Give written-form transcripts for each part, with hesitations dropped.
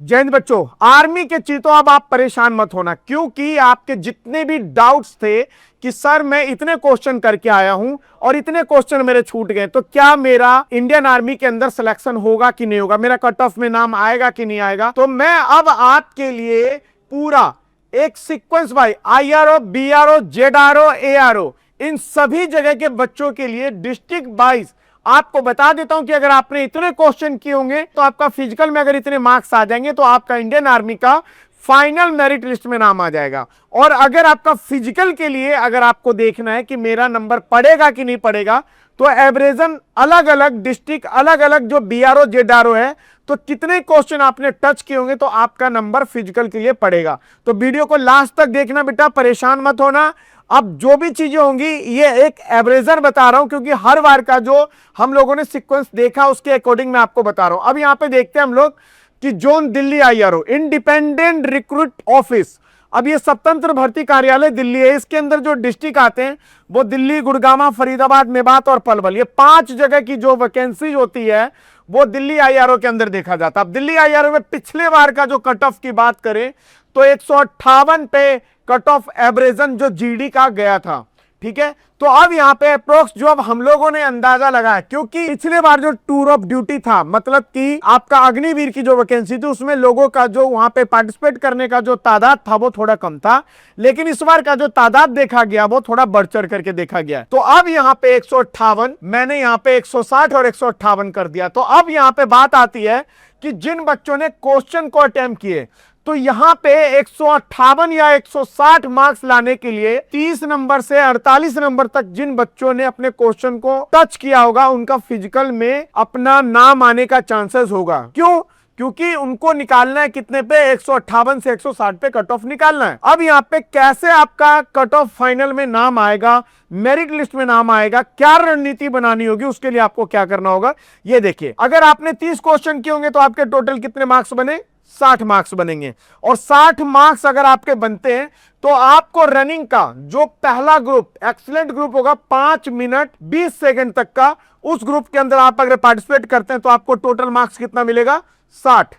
जय हिंद बच्चों, आर्मी के चीतों अब आप परेशान मत होना, क्योंकि आपके जितने भी डाउट्स थे कि सर मैं इतने क्वेश्चन करके आया हूं और इतने क्वेश्चन मेरे छूट गए, तो क्या मेरा इंडियन आर्मी के अंदर सिलेक्शन होगा कि नहीं होगा, मेरा कट ऑफ में नाम आएगा कि नहीं आएगा। तो मैं अब आपके लिए पूरा एक sequence by IRO, BRO, ZRO, ARO इन सभी जगह के बच्चों के लिए डिस्ट्रिक्ट वाइज आपको बता देता हूं कि अगर आपने इतने क्वेश्चन किए होंगे तो आपका फिजिकल में अगर इतने मार्क्स आ जाएंगे तो आपका इंडियन आर्मी का फाइनल मेरिट लिस्ट में नाम आ जाएगा। और अगर आपका फिजिकल के लिए अगर आपको देखना है कि मेरा नंबर पड़ेगा कि नहीं पड़ेगा, तो एवरेजन अलग अलग डिस्ट्रिक्ट अलग अलग जो BRO ZRO है, तो कितने क्वेश्चन आपने टच किए होंगे तो आपका नंबर फिजिकल के लिए पड़ेगा। तो वीडियो को लास्ट तक देखना बेटा, परेशान मत होना। अब जो भी चीजें होंगी ये एक एवरेजर बता रहा हूं, क्योंकि हर बार का जो हम लोगों ने सीक्वेंस देखा उसके अकॉर्डिंग मैं आपको बता रहा हूं। अब यहां पे देखते हैं हम लोग कि zone Delhi IRO independent recruit office, अब ये स्वतंत्र भर्ती कार्यालय दिल्ली है। इसके अंदर जो डिस्ट्रिक्ट आते हैं वो दिल्ली, गुड़गांव, फरीदाबाद, मेवात और पलवल, ये 5 जगह की जो वैकेंसी होती है वो दिल्ली IRO के अंदर देखा जाता है। अब दिल्ली IRO में पिछले बार का जो कट ऑफ की बात करें तो 158 पे कट ऑफ एवरेजन जो GD का गया था, ठीक है। तो अब यहां पे अप्रोक्स जो अब हम लोगों ने अंदाजा लगाया, क्योंकि पिछले बार जो टूर ऑफ ड्यूटी था, मतलब कि आपका अग्निवीर की जो वैकेंसी थी उसमें लोगों का जो वहां पे पार्टिसिपेट करने का जो तादाद था वो थोड़ा कम था, लेकिन इस बार का जो तादाद देखा गया वो थोड़ा बढ़ चढ़ करके देखा गया। तो अब यहां पे 158, मैंने यहां पे 160 और 158 कर दिया। तो अब यहां पे बात आती है कि जिन बच्चों ने क्वेश्चन को अटेम्प्ट किए, तो यहां पे 158 या 160 मार्क्स लाने के लिए 30 नंबर से 48 नंबर तक जिन बच्चों ने अपने क्वेश्चन को टच किया होगा उनका फिजिकल में अपना नाम आने का चांसेस होगा। क्यों? क्योंकि उनको निकालना है कितने पे, 158 से 160 पे कट ऑफ निकालना है। अब यहाँ पे कैसे आपका कट ऑफ फाइनल में नाम आएगा, मेरिट लिस्ट में नाम आएगा, क्या रणनीति बनानी होगी, उसके लिए आपको क्या करना होगा ये देखिए। अगर आपने 30 क्वेश्चन किए होंगे तो आपके टोटल कितने मार्क्स बने, 60 मार्क्स बनेंगे। और 60 मार्क्स अगर आपके बनते हैं तो आपको रनिंग का जो पहला ग्रुप एक्सीलेंट ग्रुप होगा 5 मिनट 20 सेकंड तक का, उस ग्रुप के अंदर आप अगर पार्टिसिपेट करते हैं तो आपको टोटल मार्क्स कितना मिलेगा, 60।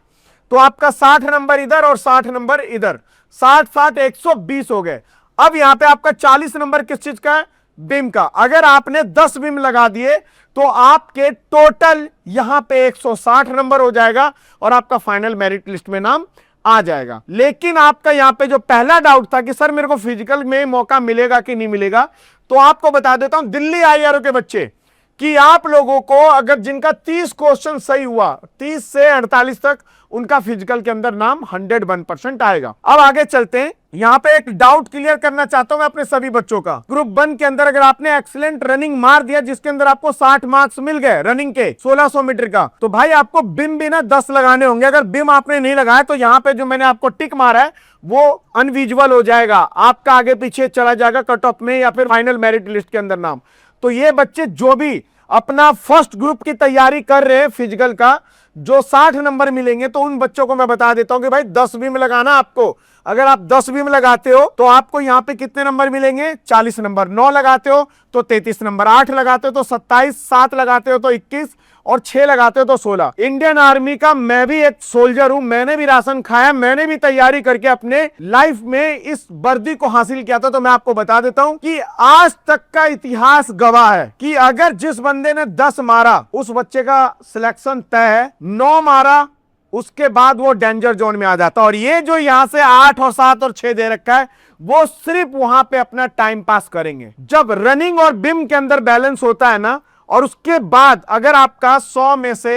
तो आपका 60 नंबर इधर और 60 नंबर इधर, 60 120 हो गए। अब यहां पे आपका 40 नंबर किस चीज का है, बिम का। अगर आपने 10 बिम लगा दिए तो आपके टोटल यहां पे 160 नंबर हो जाएगा और आपका फाइनल मेरिट लिस्ट में नाम आ जाएगा। लेकिन आपका यहां पे जो पहला डाउट था कि सर मेरे को फिजिकल में मौका मिलेगा कि नहीं मिलेगा, तो आपको बता देता हूं दिल्ली IRO के बच्चे कि आप लोगों को अगर जिनका 30 क्वेश्चन सही हुआ, 30 से 48 तक, उनका फिजिकल के अंदर नाम 101% आएगा। अब आगे चलते हैं, यहां पे एक डाउट क्लियर करना चाहता हूं मैं अपने सभी बच्चों का। ग्रुप 1 के अंदर अगर आपने एक्सीलेंट रनिंग मार दिया जिसके अंदर आपको 60 मार्क्स मिल गए रनिंग के 1600 मीटर का, तो भाई आपको बिम भी ना 10 लगाने होंगे। अगर बिम आपने नहीं लगाया तो यहां पे जो मैंने आपको टिक मारा है वो अनविजुअल हो जाएगा, आपका आगे पीछे चला जाएगा कट ऑफ में या फिर फाइनल मेरिट लिस्ट के अंदर नाम। तो ये बच्चे जो भी अपना फर्स्ट ग्रुप की तैयारी कर रहे हैं फिजिकल का, जो 60 नंबर मिलेंगे, तो उन बच्चों को मैं बता देता हूं कि भाई 10 बीम लगाना आपको। अगर आप 10 बीम लगाते हो तो आपको यहां पे कितने नंबर मिलेंगे, 40 नंबर। 9 लगाते हो तो 33 नंबर, 8 लगाते हो तो 27, 7 लगाते हो तो 21 और 6 लगाते हो तो 16। इंडियन आर्मी का मैं भी एक सोल्जर हूं, मैंने भी राशन खाया, मैंने भी तैयारी करके अपने लाइफ में इस वर्दी को हासिल किया था। तो मैं आपको बता देता हूं कि आज तक का इतिहास गवाह है कि अगर जिस बंदे ने 10 मारा उस बच्चे का सिलेक्शन तय है, 9 मारा उसके बाद वो डेंजर जोन में आ जाता। और ये जो यहां से 8 और 7 और 6 दे रखा है वो सिर्फ वहां पे अपना टाइम पास करेंगे। जब रनिंग और बिम के अंदर बैलेंस होता है ना, और उसके बाद अगर आपका 100 में से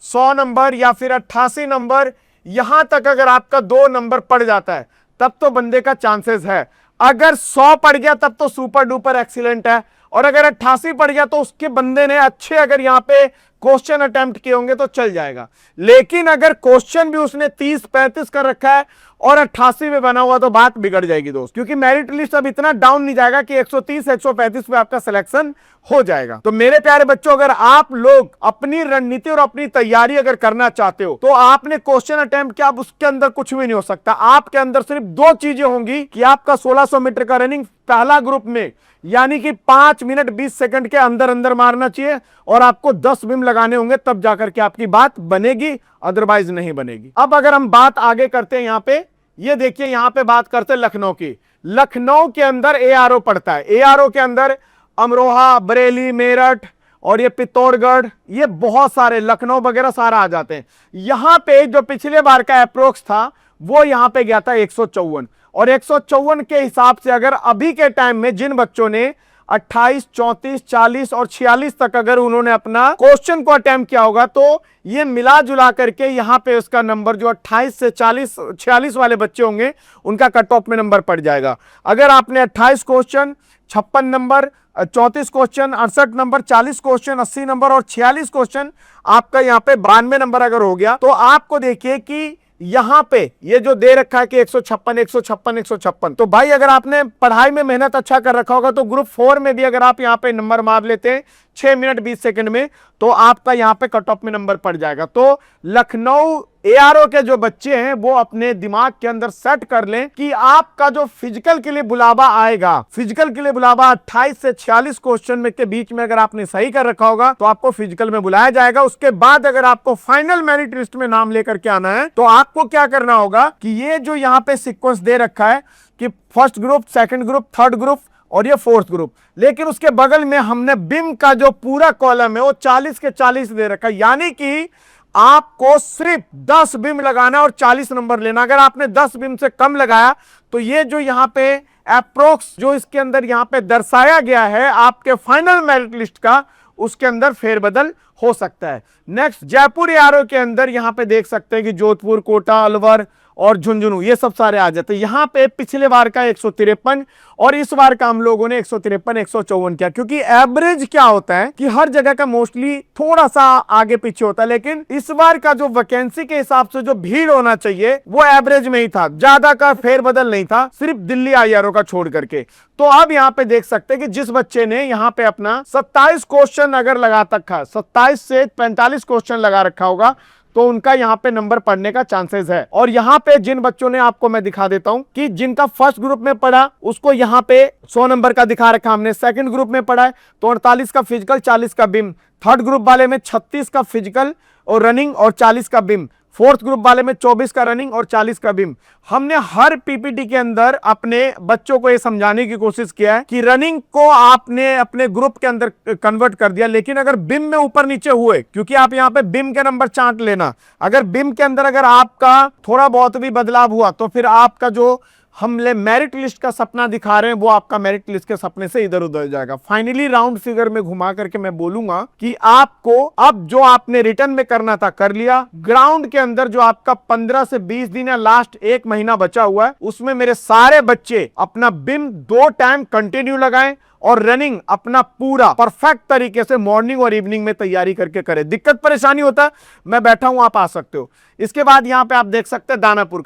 100 नंबर या फिर 88 नंबर यहां तक अगर आपका 2 नंबर पड़ जाता है तब तो बंदे का चांसेस है। अगर 100 पड़ गया तब तो सुपर डुपर एक्सीलेंट है, और अगर 88 पड़ गया तो उसके बंदे ने अच्छे अगर यहां पे क्वेश्चन अटेम्प्ट किए होंगे तो चल जाएगा। लेकिन अगर क्वेश्चन भी उसने 30-35 कर रखा है और 88 में बना हुआ तो बात बिगड़ जाएगी दोस्त, क्योंकि मेरिट लिस्ट अब इतना डाउन नहीं जाएगा कि 130-135 पे आपका सिलेक्शन हो जाएगा। तो मेरे प्यारे बच्चों, अगर आप लोग अपनी रणनीति और अपनी तैयारी अगर करना चाहते हो तो आपने क्वेश्चन अटेम्प्ट किया, अब उसके अंदर कुछ भी नहीं हो सकता। आपके अंदर सिर्फ 2 चीजें होंगी कि आपका 1600 मीटर का रनिंग पहला ग्रुप में यानी कि 5 मिनट 20 सेकंड के अंदर अंदर मारना चाहिए और आपको 10 बिम लगाने होंगे तब जाकर के आपकी बात बनेगी, अदरवाइज नहीं बनेगी। अब अगर हम बात आगे करते हैं यहां पे, ये देखिए यहां पे बात करते हैं लखनऊ की। लखनऊ के अंदर एआरओ पड़ता है, एआरओ के अंदर अमरोहा, बरेली, मेरठ और ये पित्तौड़गढ़, ये बहुत सारे लखनऊ वगैरह सारा आ जाते हैं। यहां पे जो पिछले बार का अप्रोक्स था वो यहां पे गया था 154, और 154 के हिसाब से अगर अभी के टाइम में जिन बच्चों ने 28, 34, 40 और 46 तक अगर उन्होंने अपना क्वेश्चन को अटेम्प्ट किया होगा तो ये मिला जुला करके यहां पे उसका नंबर जो 28 से 40 46 वाले बच्चे होंगे उनका कट ऑफ में नंबर पड़ जाएगा। अगर आपने 28 question, 56 number, 34 question, 68 number, 40 question, 80 number और 46 क्वेश्चन, आपका यहां पे 92 नंबर अगर हो गया तो आपको देखिए कि यहां पे ये जो दे रखा है कि 156 156 156, तो भाई अगर आपने पढ़ाई में मेहनत अच्छा कर रखा होगा तो ग्रुप 4 में भी अगर आप यहां पे नंबर मार लेते हैं 6 मिनट 20 सेकंड में तो आपका यहां पे कट ऑफ में नंबर पड़ जाएगा। तो लखनऊ एआरओ के जो बच्चे हैं वो अपने दिमाग के अंदर सेट कर लें कि आपका जो फिजिकल के लिए बुलावा आएगा, फिजिकल के लिए बुलावा 28 से 46 क्वेश्चन में के बीच में अगर आपने सही कर रखा होगा तो आपको फिजिकल में बुलाया जाएगा। उसके बाद अगर आपको फाइनल मेरिट लिस्ट में नाम लेकर के आना है तो आपको क्या करना होगा कि ये जो यहाँ पे सीक्वेंस दे रखा है कि first group, second group, third group और ये फोर्थ ग्रुप, लेकिन उसके बगल में हमने बिम का जो पूरा कॉलम है वो 40 के 40 दे रखा है, यानी कि आपको सिर्फ 10 बिम लगाना और 40 नंबर लेना। अगर आपने 10 बिम से कम लगाया तो ये जो यहां पे अप्रोक्स जो इसके अंदर यहां पे दर्शाया गया है आपके फाइनल मेरिट लिस्ट का, उसके अंदर फेरबदल हो सकता है। नेक्स्ट जयपुर एआरओ के अंदर यहां पे देख सकते हैं कि जोधपुर, कोटा, अलवर और झुंझुनू ये सब सारे आ जाते हैं। यहां पे पिछले बार का 153 और इस बार का हम लोगों ने 153 154 किया, क्योंकि एवरेज क्या होता है कि हर जगह का मोस्टली थोड़ा सा आगे पीछे होता है, लेकिन इस बार का जो वैकेंसी के हिसाब से जो भीड़ होना चाहिए वो एवरेज में ही था, ज्यादा का फेरबदल नहीं था, सिर्फ दिल्ली आईआरओ का छोड़ करके। तो अब यहां पे देख सकते हैं कि जिस बच्चे ने यहां पे अपना 27 क्वेश्चन अगर लगा रखा, 27 से 45 क्वेश्चन लगा रखा होगा तो उनका यहां पे नंबर पढ़ने का चांसेस है। और यहां पे जिन बच्चों ने, आपको मैं दिखा देता हूं कि जिनका फर्स्ट ग्रुप में पढ़ा उसको यहां पे 100 नंबर का दिखा रखा हमने, सेकंड ग्रुप में पढ़ा है तो 48 का फिजिकल, 40 का बिम, थर्ड ग्रुप वाले में 36 का फिजिकल और रनिंग और 40 का बिम, फोर्थ ग्रुप वाले में 24 का रनिंग और 40 का बिम। हमने हर पीपीटी के अंदर अपने बच्चों को यह समझाने की कोशिश किया है कि रनिंग को आपने अपने ग्रुप के अंदर कन्वर्ट कर दिया, लेकिन अगर बिम में ऊपर नीचे हुए, क्योंकि आप यहां पे बिम के नंबर चार्ट लेना, अगर बिम के अंदर अगर आपका थोड़ा बहुत भी बदलाव हुआ तो फिर आपका जो हमने मेरिट लिस्ट का सपना दिखा रहे हैं वो आपका मेरिट लिस्ट के सपने से इधर उधर जाएगा। फाइनली राउंड फिगर में घुमा करके मैं बोलूंगा कि आपको अब जो आपने रिटर्न में करना था कर लिया, ग्राउंड के अंदर जो आपका 15 से 20 दिन या लास्ट 1 महीना बचा हुआ है उसमें मेरे सारे बच्चे अपना बिम 2 टाइम कंटिन्यू लगाएं और रनिंग अपना पूरा परफेक्ट तरीके से मॉर्निंग और इवनिंग में तैयारी करके करें। दिक्कत परेशानी होता है मैं बैठा हूं, आप आ सकते हो। इसके बाद यहां पे आप देख सकते हैं दानापुर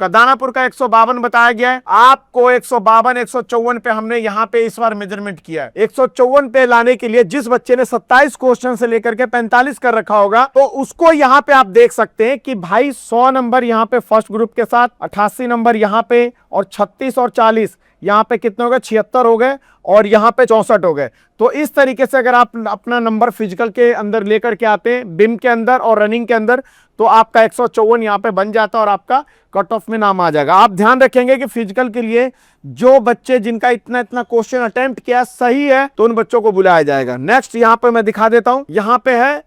का 152 बताया गया है, आपको 152 154 पे हमने यहां पे इस बार मेजरमेंट किया है। 154 पे लाने के लिए जिस बच्चे ने 27 क्वेश्चन से लेकर के 45 कर रखा होगा तो उसको यहां पे आप देख सकते हैं कि भाई 100 नंबर यहां पे फर्स्ट ग्रुप के साथ, 88 नंबर यहां पे और 36 और 40 यहां पे कितने हो गए, 76 हो गए और यहां पे 64 हो गए। तो इस तरीके से अगर आप अपना नंबर फिजिकल के अंदर लेकर के आते हैं, बिम के अंदर और रनिंग के अंदर, तो आपका 154 यहां पे बन जाता है और आपका कट ऑफ में नाम आ जाएगा। आप ध्यान रखेंगे कि फिजिकल के लिए जो बच्चे जिनका इतना क्वेश्चन अटेम्प्ट किया सही है तो उन बच्चों को बुलाया जाएगा। नेक्स्ट यहां पे मैं दिखा देता हूं, यहां पे है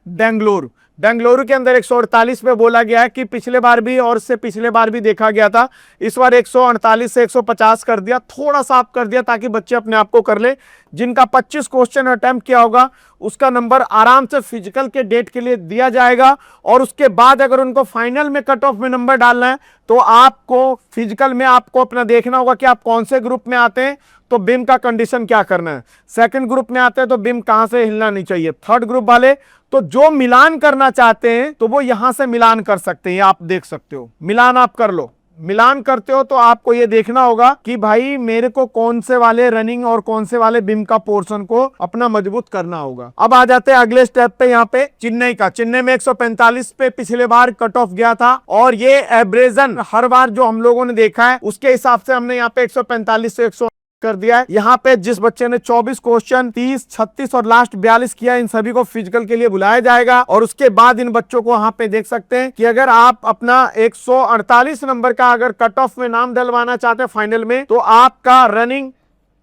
बेंगलुरु के अंदर 148 पे बोला गया है कि पिछले बार भी और से पिछले बार भी देखा गया था, इस बार 148 से 150 कर दिया, थोड़ा सा आप कर दिया ताकि बच्चे अपने आप को कर ले। जिनका 25 क्वेश्चन अटेम्प्ट किया होगा उसका नंबर आराम से फिजिकल के डेट के लिए दिया जाएगा और उसके बाद अगर उनको फाइनल में कट ऑफ में नंबर डालना है तो आपको फिजिकल में आपको अपना देखना होगा कि आप कौन से ग्रुप में आते हैं, तो बिम का कंडीशन क्या करना है। सेकंड ग्रुप में आते हैं तो बिम कहां से हिलना नहीं चाहिए। थर्ड ग्रुप वाले तो जो मिलान करना चाहते हैं तो वो यहां से मिलान कर सकते हैं, आप देख सकते हो मिलान आप कर लो। मिलान करते हो तो आपको ये देखना होगा कि भाई मेरे को कौन से वाले रनिंग और कौन से वाले बिम का पोर्शन को अपना मजबूत करना होगा। अब आ जाते हैं अगले स्टेप पे, यहाँ पे चेन्नई में 145 पे पिछले बार कट ऑफ गया था और ये एवरेजन हर बार जो हम लोगों ने देखा है उसके हिसाब से हमने यहाँ पे 145 से 100 कर दिया है। यहाँ पे जिस बच्चे ने 24 क्वेश्चन 30, 36 और लास्ट 42 किया, इन सभी को फिजिकल के लिए बुलाया जाएगा। और उसके बाद इन बच्चों को वहां पे देख सकते हैं कि अगर आप अपना 148 नंबर का अगर कट ऑफ में नाम डलवाना चाहते हैं फाइनल में, तो आपका रनिंग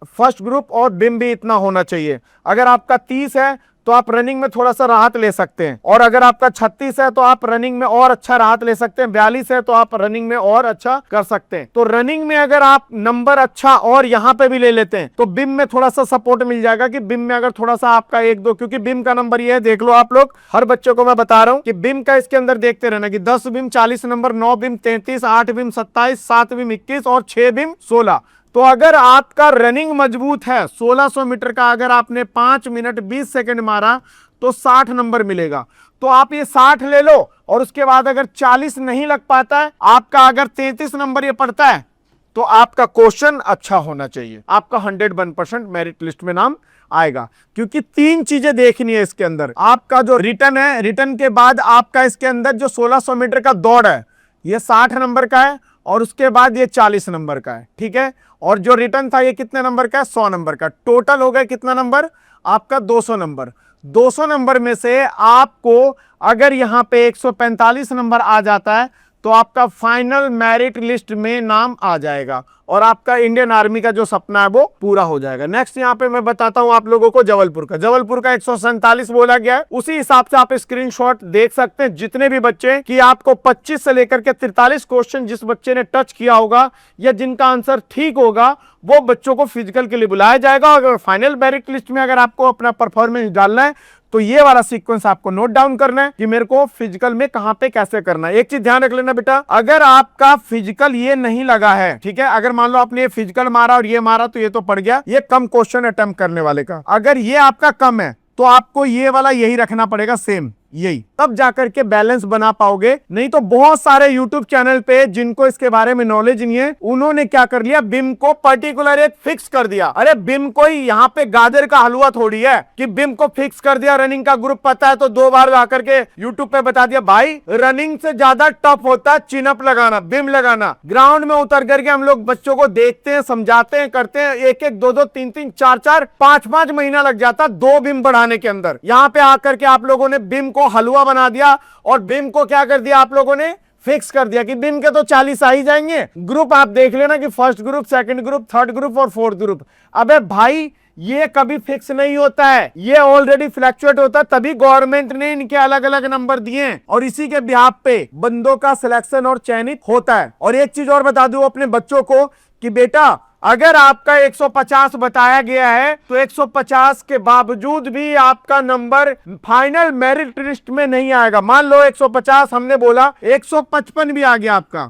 फर्स्ट ग्रुप और बिम भी इतना होना चाहिए। अगर आपका 30 है तो आप रनिंग में थोड़ा सा राहत ले सकते हैं, और अगर आपका 36 है तो आप रनिंग में और अच्छा राहत ले सकते हैं, 42 है तो आप रनिंग में और अच्छा कर सकते हैं। तो रनिंग में अगर आप नंबर अच्छा और यहां पे भी ले लेते हैं तो बिम में थोड़ा सा सपोर्ट मिल जाएगा कि बिम में अगर थोड़ा सा आपका 1-2, क्योंकि बिम का नंबर ये है, देख लो आप लोग, हर बच्चों को मैं बता रहा हूं कि बिम का इसके अंदर देखते रहना कि 10 बिम 40 नंबर, 9 बिम 33, 8 बिम 27, 7 बिम 21 और 6 बिम 16। तो अगर आपका रनिंग मजबूत है, 1600 मीटर का अगर आपने 5 मिनट 20 सेकंड मारा तो 60 नंबर मिलेगा। तो आप ये 60 ले लो, और उसके बाद अगर 40 नहीं लग पाता है, आपका अगर 33 नंबर ये पड़ता है, तो आपका क्वेश्चन अच्छा होना चाहिए, आपका 101% मेरिट लिस्ट में नाम आएगा। क्योंकि 3 चीजें देखनी है इसके अंदर। आपका जो रिटर्न है, रिटर्न के बाद आपका इसके अंदर जो 1600 मीटर का दौड़ है, ये 60 नंबर का है, और उसके बाद ये 40 नंबर का है, ठीक है। और जो रिटर्न था ये कितने नंबर का है, 100 नंबर का। टोटल हो गया कितना नंबर आपका, 200 नंबर। 200 नंबर में से आपको अगर यहां पे 145 नंबर आ जाता है तो आपका फाइनल मेरिट लिस्ट में नाम आ जाएगा, और आपका इंडियन आर्मी का जो सपना है वो पूरा हो जाएगा। नेक्स्ट यहाँ पे मैं बताता हूं आप लोगों को जबलपुर का। जबलपुर का 147 बोला गया है, उसी हिसाब से आप स्क्रीनशॉट देख सकते हैं। जितने भी बच्चे कि आपको 25 से लेकर के 43 क्वेश्चन जिस बच्चे ने टच किया होगा या जिनका आंसर ठीक होगा, वो बच्चों को फिजिकल के लिए बुलाया जाएगा। अगर फाइनल मेरिट लिस्ट में अगर आपको अपना परफॉर्मेंस डालना है तो ये वाला सीक्वेंस आपको नोट डाउन करना है कि मेरे को फिजिकल में कहां पे कैसे करना है। एक चीज ध्यान रख लेना बेटा, अगर आपका फिजिकल ये नहीं लगा है, ठीक है, अगर मान लो आपने ये फिजिकल मारा और ये मारा तो ये तो पड़ गया, ये कम क्वेश्चन अटेम्प्ट करने वाले का। अगर ये आपका कम है तो आपको ये वाला यही रखना पड़ेगा, सेम यही, तब जाकर के बैलेंस बना पाओगे। नहीं तो बहुत सारे YouTube चैनल पे जिनको इसके बारे में नॉलेज नहीं है, उन्होंने क्या कर लिया, बिम को पर्टिकुलर एक फिक्स कर दिया। अरे बिम कोई यहाँ पे गाजर का हलवा थोड़ी है कि बिम को फिक्स कर दिया। रनिंग का ग्रुप पता है तो 2 बार आकर के YouTube पे बता दिया। भाई रनिंग से ज्यादा टफ होता है चिनअप लगाना, बिम लगाना। ग्राउंड में उतर करके हम लोग बच्चों को देखते हैं, समझाते हैं, करते हैं, 1-1, 2-2, 3-3, 4-4, 5-5 महीना लग जाता 2 बिम बढ़ाने के अंदर। यहाँ पे आकर के आप लोगों ने बिम को हलवा बना दिया, और बिम को क्या कर दिया आप लोगों ने, फिक्स कर दिया कि बिम के तो 40 आ ही जाएंगे। ग्रुप आप देख लेना कि first group, second group, third group और फोर्थ ग्रुप। अबे भाई ये कभी फिक्स नहीं होता है, ये ऑलरेडी फ्लैक्चुएट होता है, तभी गवर्नमेंट ने इनके अलग अलग नंबर दिए हैं, और इसी के बिहाफ पे बंदों का सिलेक्शन और चयनित होता है। और एक चीज और बता दूं अपने बच्चों को कि बेटा अगर आपका 150 बताया गया है तो 150 के बावजूद भी आपका नंबर फाइनल मेरिट लिस्ट में नहीं आएगा। मान लो 150 हमने बोला, 155 भी आ गया आपका,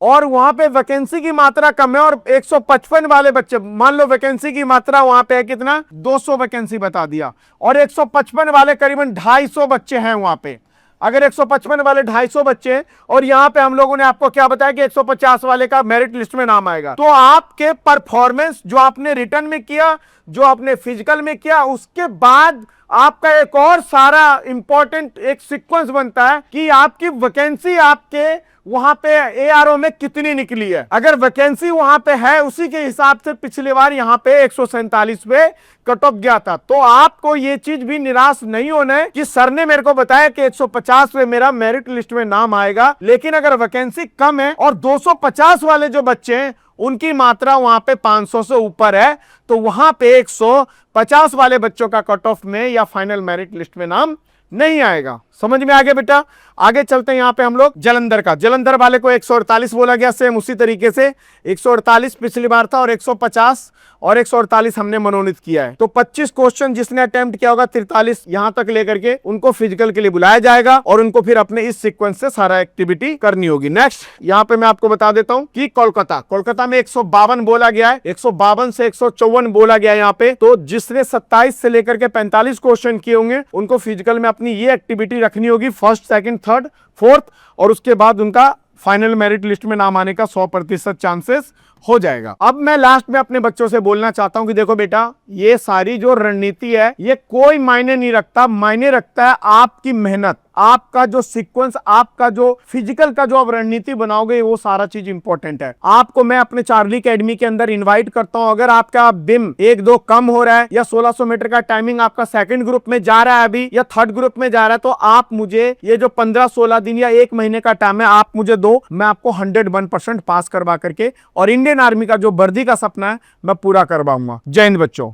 और वहां पे वैकेंसी की मात्रा कम है, और 155 वाले बच्चे, मान लो वैकेंसी की मात्रा वहां पे है कितना, 200 वैकेंसी बता दिया, और 155 वाले करीबन 250 बच्चे हैं वहां पे। अगर 155 वाले 250 बच्चे, और यहां पे हम लोगों ने आपको क्या बताया कि 150 वाले का मेरिट लिस्ट में नाम आएगा, तो आपके परफॉर्मेंस जो आपने रिटर्न में किया, जो आपने फिजिकल में किया, उसके बाद आपका एक और सारा इंपॉर्टेंट एक सीक्वेंस बनता है कि आपकी वैकेंसी आपके वहां पे एआरओ में कितनी निकली है। अगर वैकेंसी वहां पे है उसी के हिसाब से पिछली बार यहां पे 147 पे कट ऑफ गया था। तो आपको ये चीज भी निराश नहीं होना है कि सर ने मेरे को बताया कि 150 पे मेरा मेरिट लिस्ट में नाम आएगा, लेकिन अगर वैकेंसी कम है और 250 वाले जो बच्चे हैं उनकी मात्रा वहां पे 500 से ऊपर है, तो वहां पे 150 वाले बच्चों का कट ऑफ में या फाइनल मेरिट लिस्ट में नाम नहीं आएगा। समझ में आ गया बेटा? आगे चलते हैं यहाँ पे हम लोग जलंधर का। जलंधर वाले को 148 बोला गया, सेम उसी तरीके से 148 पिछली बार था और 150 और 148 हमने मनोनीत किया है। तो 25 क्वेश्चन जिसने अटेम्प्ट किया होगा 43 यहां तक लेकर के उनको फिजिकल के लिए बुलाया जाएगा और उनको फिर अपने इस सीक्वेंस से सारा एक्टिविटी करनी होगी। नेक्स्ट यहाँ पे मैं आपको बता देता हूँ कि कोलकाता में 152 बोला गया है, 152 से 154 बोला गया है यहाँ पे। तो जिसने 27 से लेकर के 45 क्वेश्चन किए होंगे उनको फिजिकल में अपनी ये एक्टिविटी रखनी होगी, फर्स्ट, सेकंड, थर्ड, फोर्थ, और उसके बाद उनका फाइनल मेरिट लिस्ट में नाम आने का 100% चांसेस हो जाएगा। अब मैं लास्ट में अपने बच्चों से बोलना चाहता हूं कि देखो बेटा, ये सारी जो रणनीति है ये कोई मायने नहीं रखता, मायने रखता है आपकी मेहनत। आपका जो सीक्वेंस, आपका जो फिजिकल का जो आप रणनीति बनाओगे, वो सारा चीज इंपॉर्टेंट है। आपको मैं अपने चार्ली एकेडमी के अंदर इनवाइट करता हूं। अगर आपका बिम 1-2 कम हो रहा है या 1600 मीटर का टाइमिंग आपका सेकंड ग्रुप में जा रहा है अभी या थर्ड ग्रुप में जा रहा है, तो आप मुझे ये जो 15-16 दिन या 1 महीने का टाइम है आप मुझे दो, मैं आपको 101% पास करवा करके और इंडियन आर्मी का जो वर्दी का सपना है मैं पूरा करवाऊंगा। जय हिंद बच्चों।